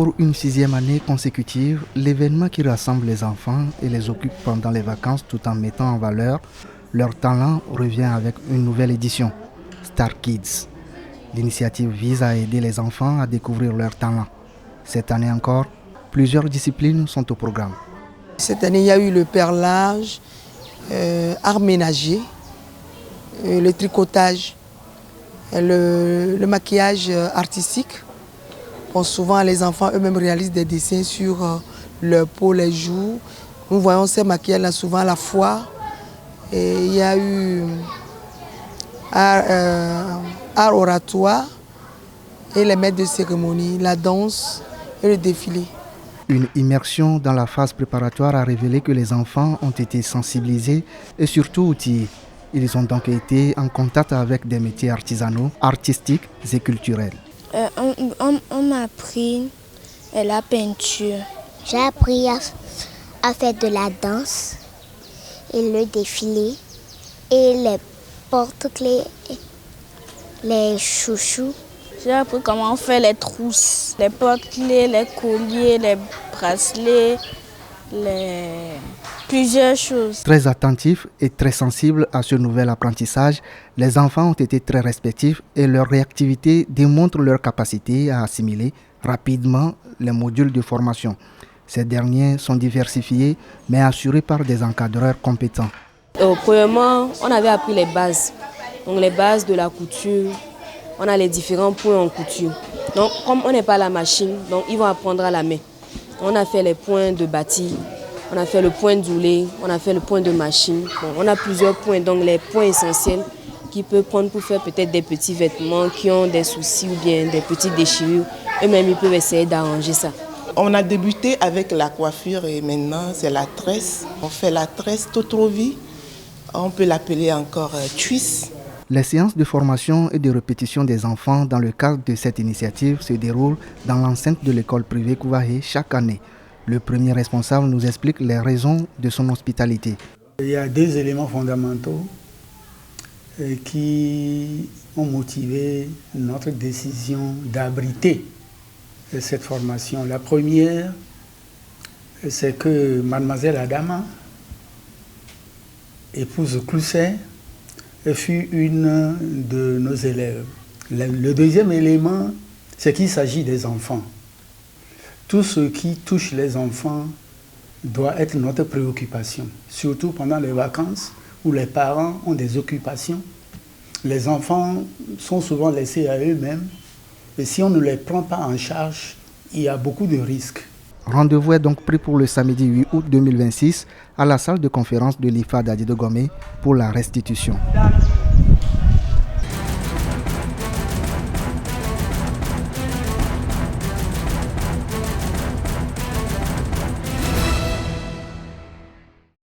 Pour une 6e année consécutive, l'événement qui rassemble les enfants et les occupe pendant les vacances tout en mettant en valeur leur talent revient avec une nouvelle édition, Star Kids. L'initiative vise à aider les enfants à découvrir leur talent. Cette année encore, plusieurs disciplines sont au programme. Cette année, il y a eu le perlage, art ménager, le tricotage, le maquillage artistique. Bon, souvent, les enfants eux-mêmes réalisent des dessins sur leur peau, les joues. Nous voyons ces maquillages-là souvent à la foire. Et il y a eu art oratoire et les maîtres de cérémonie, la danse et le défilé. Une immersion dans la phase préparatoire a révélé que les enfants ont été sensibilisés et surtout outillés. Ils ont donc été en contact avec des métiers artisanaux, artistiques et culturels. On m'a appris la peinture. J'ai appris à faire de la danse et le défilé et les porte-clés, les chouchous. J'ai appris comment faire les trousses, les porte-clés, les colliers, les bracelets, plusieurs choses. Très attentifs et très sensibles à ce nouvel apprentissage, les enfants ont été très respectifs et leur réactivité démontre leur capacité à assimiler rapidement les modules de formation. Ces derniers sont diversifiés mais assurés par des encadreurs compétents. Premièrement, on avait appris les bases, donc les bases de la couture. On a les différents points en couture. Donc, comme on n'est pas à la machine, donc ils vont apprendre à la main. On a fait les points de bâti, on a fait le point d'oulé, on a fait le point de machine. Bon, on a plusieurs points, donc les points essentiels qu'ils peuvent prendre pour faire peut-être des petits vêtements qui ont des soucis ou bien des petites déchirures. Eux-mêmes, ils peuvent essayer d'arranger ça. On a débuté avec la coiffure et maintenant c'est la tresse. On fait la tresse Totrovi, on peut l'appeler encore twist. Les séances de formation et de répétition des enfants dans le cadre de cette initiative se déroulent dans l'enceinte de l'école privée Kouvahe chaque année. Le premier responsable nous explique les raisons de son hospitalité. Il y a 2 éléments fondamentaux qui ont motivé notre décision d'abriter cette formation. La première, c'est que mademoiselle Adama, épouse Clousset, fut une de nos élèves. Le deuxième élément, c'est qu'il s'agit des enfants. Tout ce qui touche les enfants doit être notre préoccupation, surtout pendant les vacances où les parents ont des occupations. Les enfants sont souvent laissés à eux-mêmes et si on ne les prend pas en charge, il y a beaucoup de risques. Rendez-vous est donc pris pour le samedi 8 août 2026 à la salle de conférence de l'IFA d'Adi de Gomé pour la restitution.